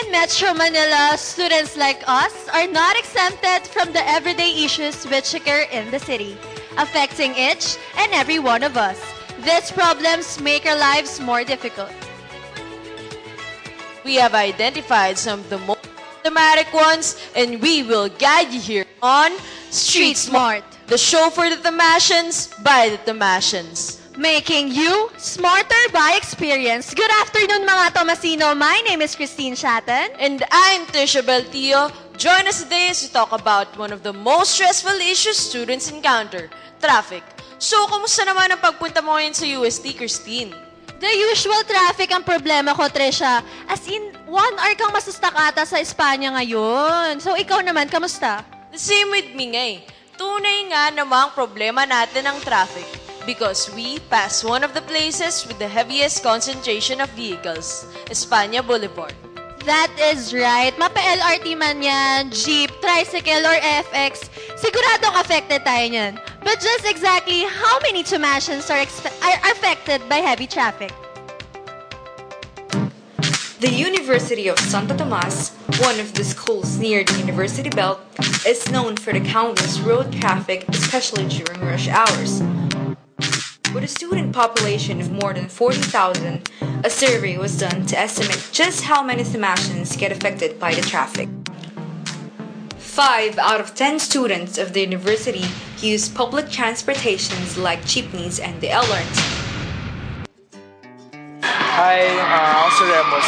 in Metro Manila, students like us are not exempted from the everyday issues which occur in the city, affecting each and every one of us. These problems make our lives more difficult. We have identified some of the most problematic ones, and we will guide you here on Street Smart, the show for the Tamashans by the Tamashans. Making you smarter by experience. Good afternoon mga Tomasino. My name is Christine Shatten. And I'm Tisha Beltio. Join us today as we talk about one of the most stressful issues students encounter, traffic. So, kumusta naman ang pagpunta mo ngayon sa UST, Christine? The usual traffic ang problema ko, Trisha. As in, 1 hour kang masustak ata sa Espanya ngayon. So, ikaw naman, kamusta? The same with me nga eh. Tunay nga namang problema natin ang traffic. Because we pass one of the places with the heaviest concentration of vehicles, Espanya Boulevard. That is right. Mapa-LRT man yan, jeep, tricycle, or FX, siguradong affected tayo niyan. But just exactly how many Tomashans are affected by heavy traffic? The University of Santo Tomas, one of the schools near the University Belt, is known for the countless road traffic, especially during rush hours. With a student population of more than 40,000, a survey was done to estimate just how many Tomashans get affected by the traffic. 5 out of 10 students of the university use public transportations like jeepneys and the LRT. Hi, ako si Remus.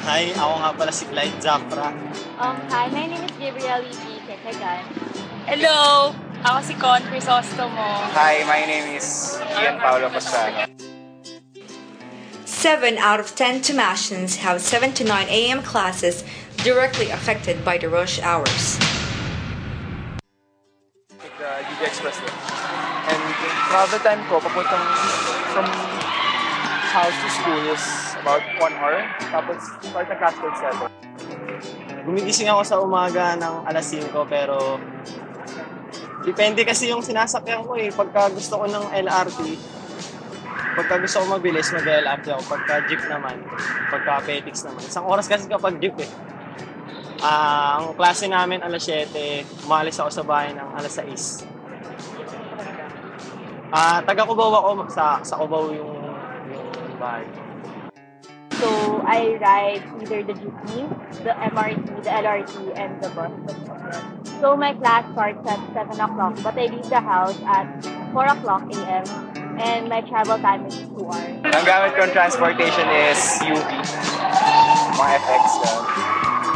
Hi, ako nga pala si Clyde Zapra. Hi, my name is Gabrielle E. Ketegan. Hello! Ako si Con Crisostomo. Hi, my name is Ian Paulo Pastrano. 7 out of 10 Tomashans have 7 to 9 a.m. classes directly affected by the rush hours. Take the GD Expressway. And travel time ko, papuntang from house to school is about 1 hour. Tapos start na class ko at 7. Gumigising ako sa umaga ng alas 5 pero depende kasi yung sinasakyan ko eh. Pagka gusto ko ng LRT, pagka gusto ko mabilis, mag-LRT ako. Pagka jeep naman, pagka Petix naman. Isang oras kasi kapag jeep eh. Ang klase namin alas 7, umalis ako sa bahay ng alas 6. Taga Cubao ako, sa Cubao yung bahay. So, I ride either the jeepney, the MRT, the LRT, and the bus. So, my class starts at 7 o'clock, but I leave the house at 4 o'clock a.m. and my travel time is 2 hours. Ang gamit kong transportation is UV, mga FX lang.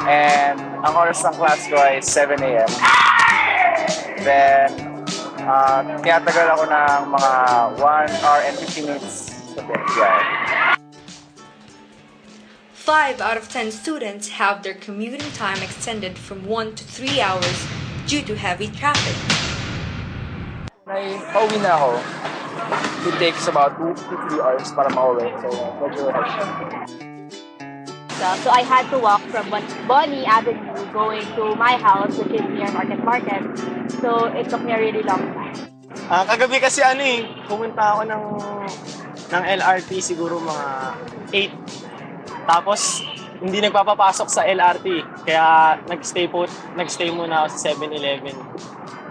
And ang oras ng class ko ay 7 a.m. Then, tinatagal ako ng mga 1 hour and 50 minutes sa biyahe. 5 out of 10 students have their commuting time extended from 1 to 3 hours due to heavy traffic. Pauwi na ako. It takes about 2 to 3 hours para mauwi. So, medyo hectic. So, I had to walk from Bonnie Avenue going to my house, which is near Market. So, it took me a really long time. Kagabi kasi pumunta ako ng LRT siguro mga 8. Tapos, hindi nagpapapasok sa LRT. Kaya nagstay muna ako sa 7-Eleven.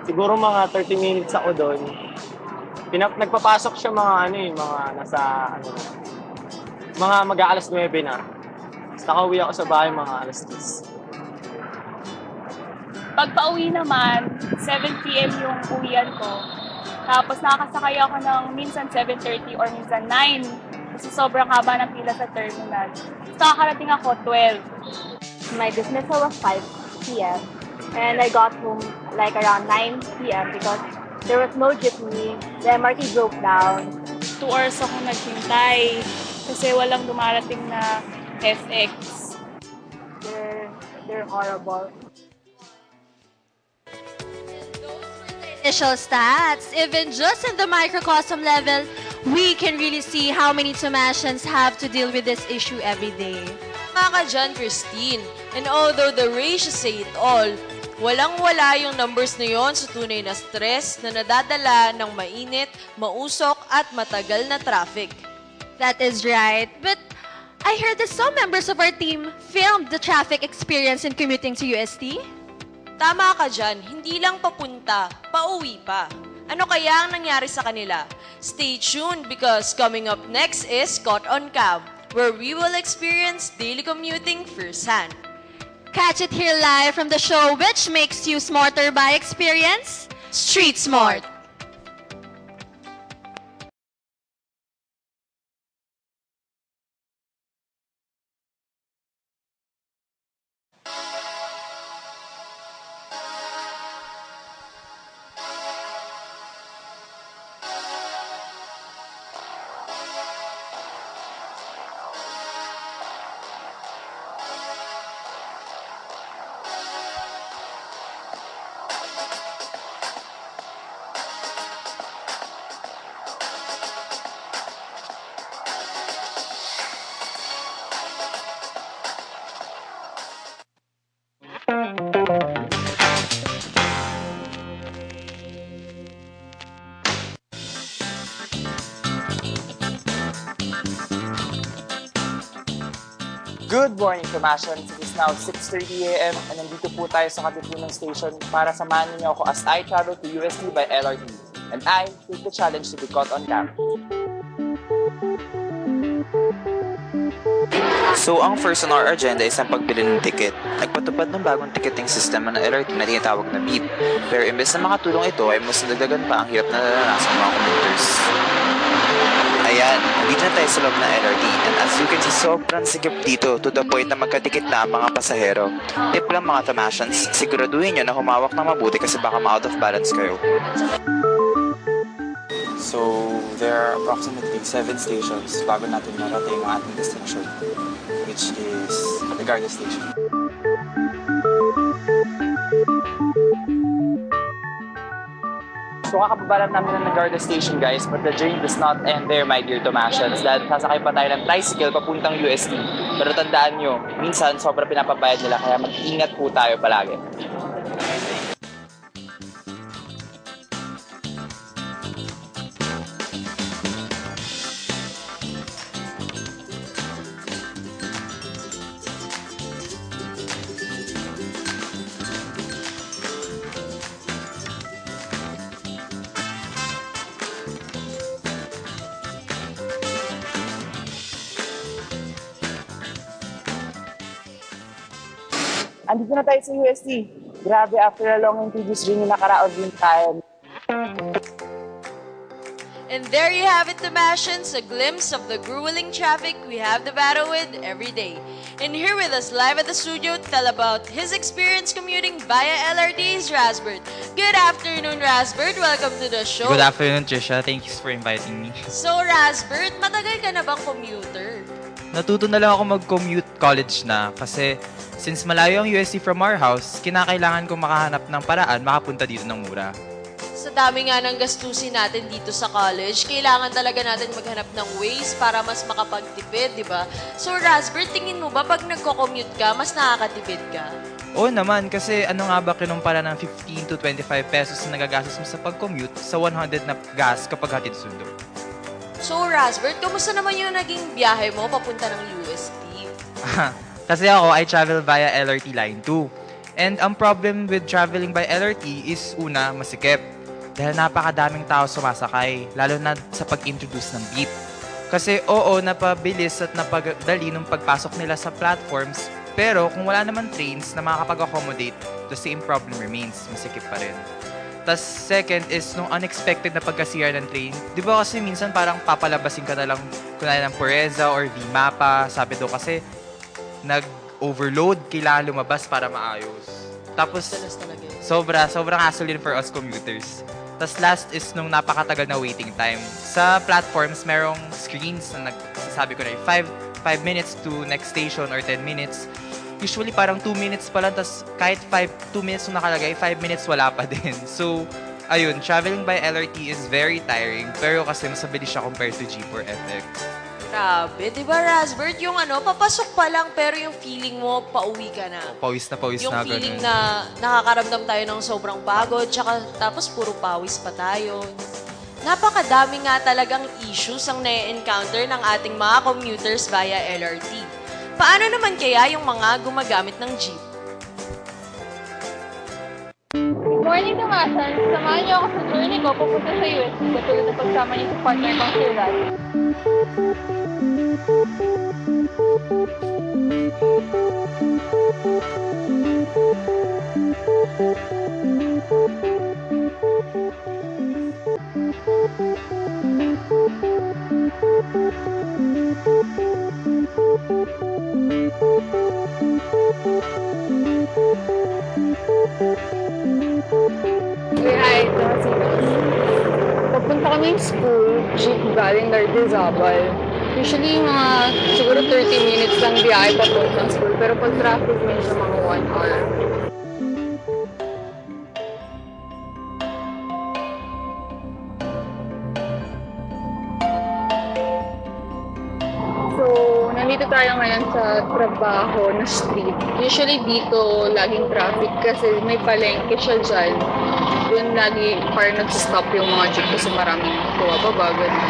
Siguro mga 30 minutes ako doon. Nagpapasok siya mga mga mag-aalas 9 na. Tapos nakauwi ako sa bahay mga alas 10. Pag pauwi naman, 7 p.m. yung uwian ko. Tapos nakakasakay ako ng minsan 7:30 or minsan 9. Kasi sobrang haba ng pila sa terminal. Tapos nakakarating ako 12. My dismissal was 5 p.m. and I got home like around 9 p.m. because there was no jeepney, the MRT broke down. 2 hours ako naghintay kasi walang dumarating na FX. They're horrible. Initial stats, even just in the microcosm level, we can really see how many Tomashans have to deal with this issue every day. Tama ka dyan, Christine. And although the ratios say it all, walang-wala yung numbers na yon sa tunay na stress na nadadala ng mainit, mausok at matagal na traffic. That is right. But I heard that some members of our team filmed the traffic experience in commuting to UST. Tama ka dyan, hindi lang papunta, pauwi pa. Ano kaya ang nangyari sa kanila? Stay tuned because coming up next is Caught on Cam, where we will experience daily commuting firsthand. Catch it here live from the show which makes you smarter by experience, Street Smart. Good morning, Tomasians. It is now 6:30 a.m. and nandito po tayo sa Katipunan Station para samahan niyo ako as I travel to UST by LRT. And I take the challenge to be caught on cam. So, ang first on our agenda is ang pagbili ng ticket. Nagpatupad ng bagong ticketing system ng LRT na tinatawag na BEEP. Pero imbes na makatulong ito ay mas nadagdagan pa ang hirap na naranasan ng mga commuters. Ayan, dito na tayo sa loob ng LRT and as you can see, sobrang sigip dito to the point na magkadikit na ang mga pasahero. Tip lang mga Tomasians, siguraduhin nyo na humawak na mabuti kasi baka ma-out of balance kayo. So, there are approximately 7 stations bago natin marating ang ating destination, which is the Garda Station. So kakababa lang namin ng Garda Station guys, but the journey does not end there my dear Tomasians dahil sasakay pa tayo ng tricycle papuntang UST. Pero tandaan nyo, minsan sobrang pinapabayad nila kaya mag-ingat po tayo palagi. Andito na tayo sa UST. Grabe, after a long and tedious journey, nakaraod din tayo. And there you have it, Tomasians, a glimpse of the grueling traffic we have to battle with every day. And here with us live at the studio to tell about his experience commuting via LRT is Rasbert. Good afternoon, Rasbert. Welcome to the show. Good afternoon, Trisha. Thank you for inviting me. So, Rasbert, matagal ka na bang commuter? Natuto na lang ako mag-commute college na kasi since malayo ang UST from our house, kinakailangan kong makahanap ng paraan makapunta dito ng mura. Sa dami nga ng gastusin natin dito sa college, kailangan talaga natin maghanap ng ways para mas makapagtipid, di ba? So, Rasbert, tingin mo ba pag nagko-commute ka, mas nakakatipid ka? Oo naman, kasi ano nga ba kinumpara ng 15 to 25 pesos na nagagastos mo sa pag-commute sa 100 na gas kapag hatid sundo? So, Rasbert, kamusta naman yung naging biyahe mo papunta ng UST? Kasi ako, I travel via LRT Line 2. And ang problem with traveling by LRT is una, masikip. Dahil napakadaming tao sumasakay, lalo na sa pag-introduce ng beep. Kasi oo, napabilis at napadali nung pagpasok nila sa platforms, pero kung wala naman trains na makakapag-accommodate, the same problem remains, masikip pa rin. Tas second is nung unexpected na pagkasira ng train. Di ba kasi minsan parang papalabasin ka na lang kunwari ng Pureza or V-Mapa. Sabi daw kasi nag-overload, kailangan lumabas para maayos. Tapos sobrang hassle din for us commuters. Tas last is nung napakatagal na waiting time. Sa platforms, merong screens na nagsasabi ko na 5 minutes to next station or 10 minutes. Usually parang 2 minutes pa lang, tas kahit 2 minutes nung nakalagay, 5 minutes wala pa din. So, ayun, traveling by LRT is very tiring, pero kasi mas mabilis siya compared to Jeep or FX. Grabe, di ba, Rasbert? Yung papasok pa lang, pero yung feeling mo, pauwi ka na. Pawis na yung feeling na nakakaramdam tayo ng sobrang pagod, tsaka tapos puro pawis pa tayo. Napakadami nga talagang issues ang na-encounter ng ating mga commuters via LRT. Paano naman kaya yung mga gumagamit ng jeep? Good morning, Damasan. Samahan niyo ako sa journey ko pupunta sa UST katulad ng pagsama niyo sa partner kong si Raz. Hi, ito si Raz. Papunta kami school, jeep galing Lardizabal. Usually, mga siguro 30 minutes lang biyahe papuntang school. Pero pag traffic, medyo mga 1 hour. So, nandito tayo ngayon sa trabaho na street. Usually dito, laging traffic kasi may palengke siya dyan. Doon lagi parang nagsistop yung mga jeep kasi maraming bumababa, ganun.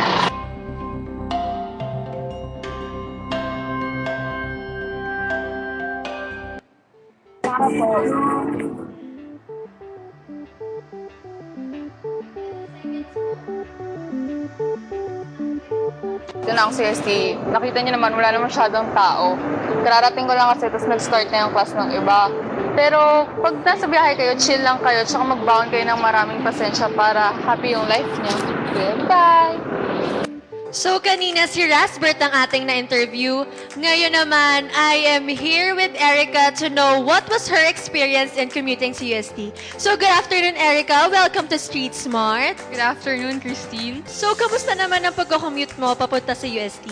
Para po. Ito na ako sa ST. Nakita niyo naman, wala na masyadong tao. Kararating ko lang kasi, tapos nag-start na yung class ng iba. Pero pag nasa biyahe kayo, chill lang kayo, tsaka mag-bound kayo ng maraming pasensya para happy yung life niyo. Goodbye! So kanina si Rasbert ang ating na-interview. Ngayon naman, I am here with Erica to know what was her experience in commuting to UST. So good afternoon, Erica. Welcome to Street Smart. Good afternoon, Christine. So kamusta naman ang pagko-commute mo papunta sa UST?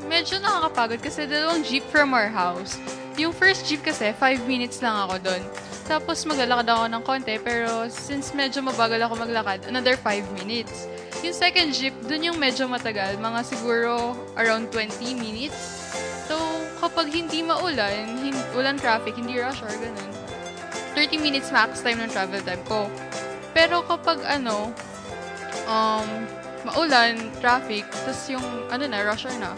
Medyo nakakapagod kasi dalawang jeep from our house. Yung first jeep kasi, 5 minutes lang ako doon. Tapos maglalakad ako ng konti, pero since medyo mabagal ako maglakad, another 5 minutes. Yung second jeep, dun yung medyo matagal, mga siguro around 20 minutes. So, kapag hindi maulan, walang traffic, hindi rush hour, ganun. 30 minutes max time ng travel time ko. Pero kapag maulan, traffic, tas yung rush hour na,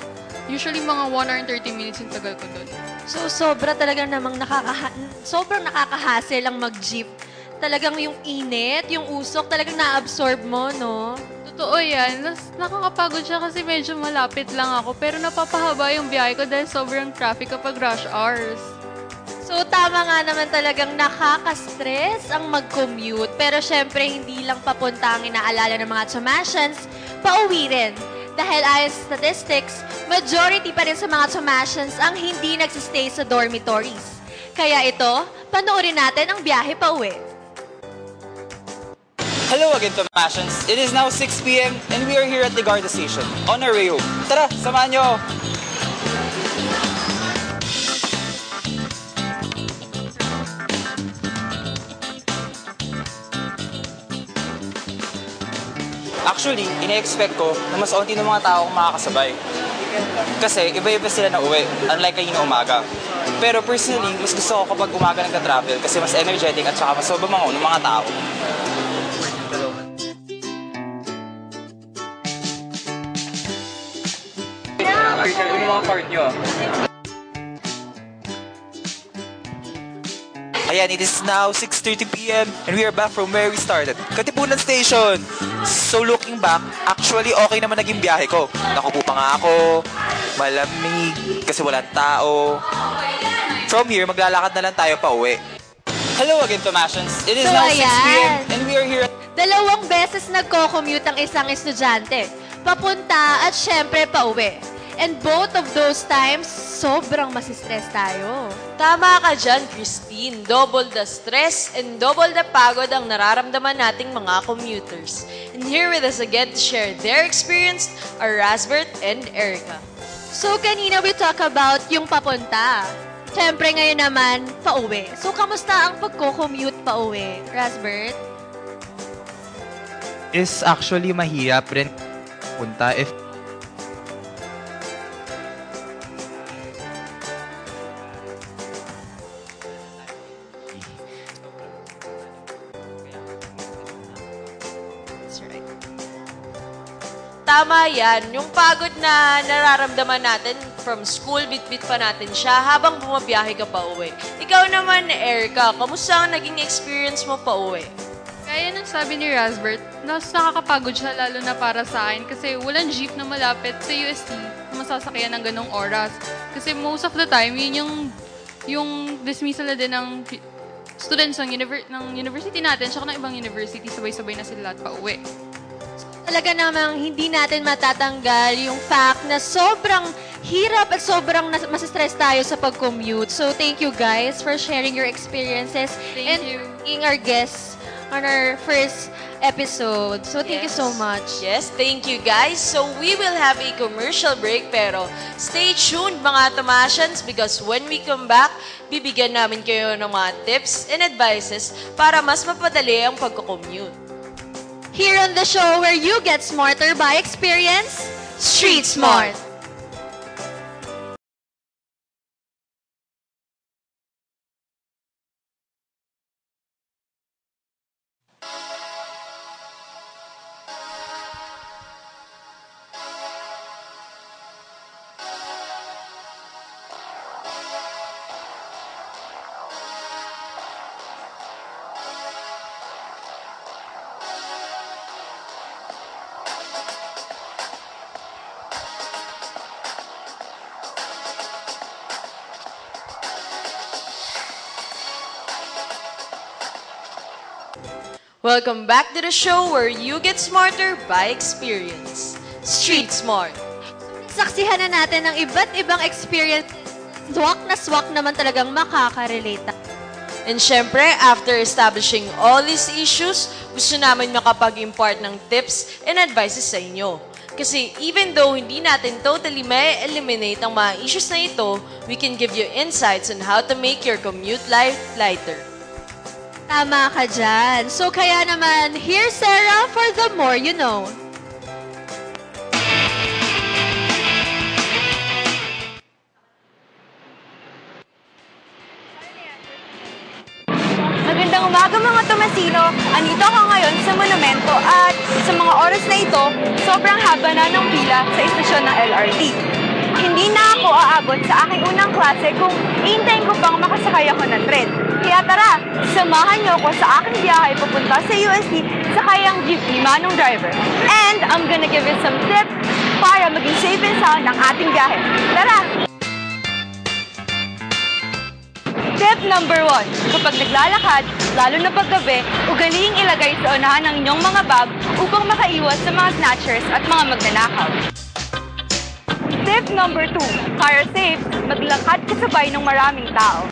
usually mga 1 hour and 30 minutes yung tagal ko dun. So sobra talaga namang sobrang nakakahassle ang mag-jeep. Talagang yung init, yung usok, talagang na-absorb mo, no? Totoo yan. Nakakapagod siya kasi medyo malapit lang ako. Pero napapahaba yung biyahe ko dahil sobrang traffic kapag rush hours. So tama nga naman talagang nakaka-stress ang mag-commute. Pero syempre, hindi lang papunta ang inaalala ng mga Tomasians, pauwi rin. Dahil ayon sa statistics, majority pa rin sa mga Tomasians ang hindi nagsistay sa dormitories. Kaya ito, panoorin natin ang biyahe pauwi. Hello again, Tomasians. It is now 6 p.m. and we are here at the Garda Station on our way home. Tara, samahan nyo! Actually, ine-expect ko na mas onti ng mga tao kung makakasabay. Kasi iba-iba sila na uwi, unlike kanina umaga. Pero personally, mas gusto ko kapag umaga nagka-travel kasi mas energetic at saka mas mabamango ng mga tao. Ano mga card nyo? Ayan, it is now 6:30 p.m. and we are back from where we started, Katipunan Station. So looking back, actually okay naman naging biyahe ko. Nakupo pa nga ako, malamig kasi walang tao. From here, maglalakad na lang tayo pa uwi. Hello again, Tomasians. It is now 6 p.m. and we are here. Dalawang beses nagko-commute ang isang estudyante. Papunta at syempre pauwi. And both of those times, sobrang masistress tayo. Tama ka dyan, Christine. Double the stress and double the pagod ang nararamdaman nating mga commuters. And here with us again to share their experience are Rasbert and Erica. So kanina we talk about yung papunta. Siyempre ngayon naman, pauwi. So kamusta ang pagko-commute pauwi, Rasbert? Is actually mahirap rin punta if Tama yan, yung pagod na nararamdaman natin from school, bit-bit pa natin siya habang bumabiyahe ka pa uwi. Ikaw naman, Erica, kamusta ang naging experience mo pa uwi? Kaya nang sabi ni Rasbert, nakakapagod siya lalo na para sa akin kasi walang jeep na malapit sa UST na masasakyan ng ganong oras. Kasi most of the time, yun yung dismissal na din ng students ng university natin tsaka ng ibang university, sabay-sabay na sila lahat pa uwi. Talaga namang hindi natin matatanggal yung fact na sobrang hirap at sobrang masistress tayo sa pag-commute. So, thank you guys for sharing your experiences Thank you. being our guests on our first episode. So, thank you so much. Yes, thank you guys. So we will have a commercial break pero stay tuned mga Tomasians because when we come back, bibigyan namin kayo ng mga tips and advices para mas mapadali ang pagko-commute. Here on the show where you get smarter by experience, Street Smart. Welcome back to the show where you get smarter by experience. Street Smart. Saksihan na natin ang iba't ibang experience. Swak naman talagang makaka-relate. And syempre, after establishing all these issues, gusto namin makapag-impart ng tips and advices sa inyo. Kasi even though hindi natin totally may eliminate ang mga issues na ito, we can give you insights on how to make your commute life lighter. Tama ka dyan. So kaya naman, here's Sarah for the more you know. Magandang umaga mga Tomasino! Andito ako ngayon sa monumento at sa mga oras na ito, sobrang haba na ng pila sa istasyon ng LRT. Hindi na ako aabot sa aking unang klase kung iintayin ko pang makasakay ako ng tren. Kaya tara, samahan niyo ako sa aking biyahe papunta sa UST sa kayang jeepney manong driver. And I'm gonna give you some tips para maging safe and sound ang ating biyahe. Tara! Tip number 1. Kapag naglalakad, lalo na paggabi, ugaliing ilagay sa unahan ng inyong mga bag upang makaiwas sa mga snatchers at mga magnanakaw. Tip number 2. Para safe, maglakad kasabay ng maraming tao.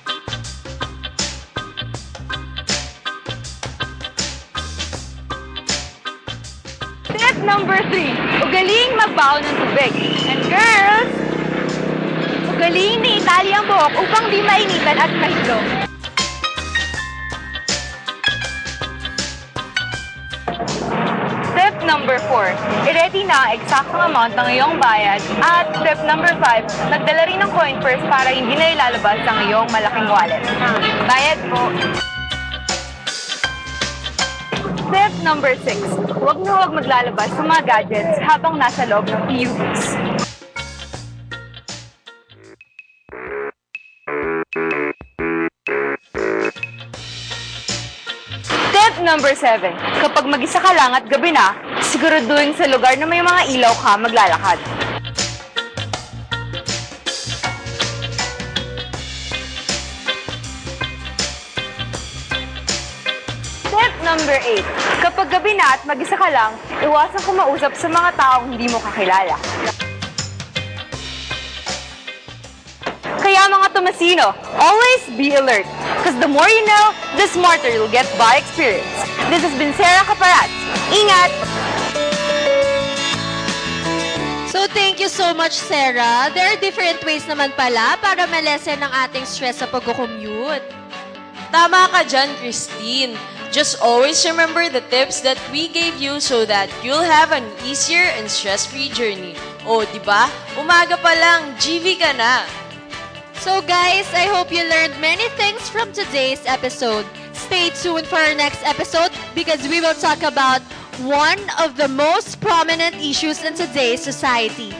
Tip number 3. Ugaliing magbaon ng tubig. And girls, ugaliing na itali ang buhok upang di mainitan at mahilo. Tip number 4. I-ready na ang eksaktong amount ng iyong bayad. At tip number 5. Magdala rin ng coin purse para hindi na ilalabas ang iyong malaking wallet. Bayad po. Tip number 6. Huwag na huwag maglalabas sa mga gadgets habang nasa loob ng PUBs. Tip number 7. Kapag mag-isa ka lang at gabi na, siguraduhin sa lugar na may mga ilaw ka maglalakad. Tip number 8. Kapag gabi na at mag-isa ka lang, iwasan kumausap sa mga taong hindi mo kakilala. Kaya mga Tomasino, always be alert. Because the more you know, the smarter you'll get by experience. This has been Sarah Caparat. Ingat! So thank you so much, Sarah. There are different ways naman pala para malesen ang ating stress sa pag-commute. Tama ka dyan, Christine. Just always remember the tips that we gave you so that you'll have an easier and stress-free journey. O, diba? Umaga pa lang, GV ka na. So guys, I hope you learned many things from today's episode. Stay tuned for our next episode because we will talk about one of the most prominent issues in today's society,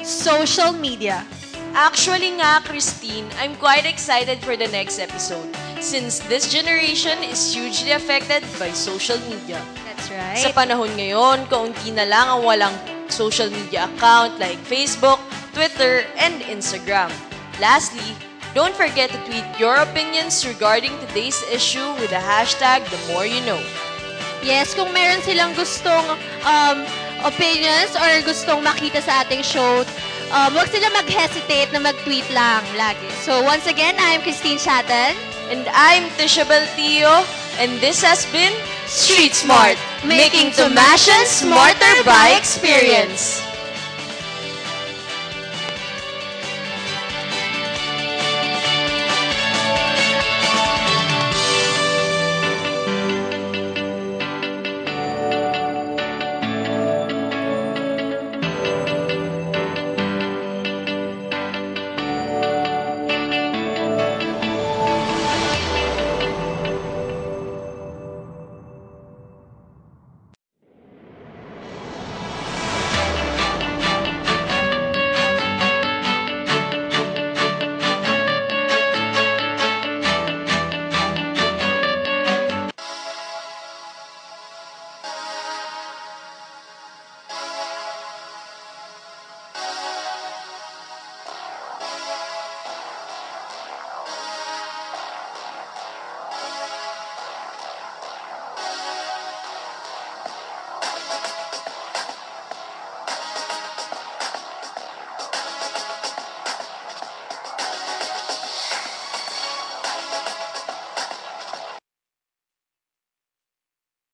social media. Actually nga, Christine, I'm quite excited for the next episode since this generation is hugely affected by social media. That's right. Sa panahon ngayon, kaunti na lang ang walang social media account like Facebook, Twitter, and Instagram. Lastly, don't forget to tweet your opinions regarding today's issue with the hashtag #TheMoreYouKnow. Yes, kung meron silang gustong opinions or gustong makita sa ating show, huwag sila mag-hesitate na mag-tweet lang lagi. So once again, I'm Christine Chatton. And I'm Tisha Beltio, and this has been Street Smart, making Tomashan smarter by experience.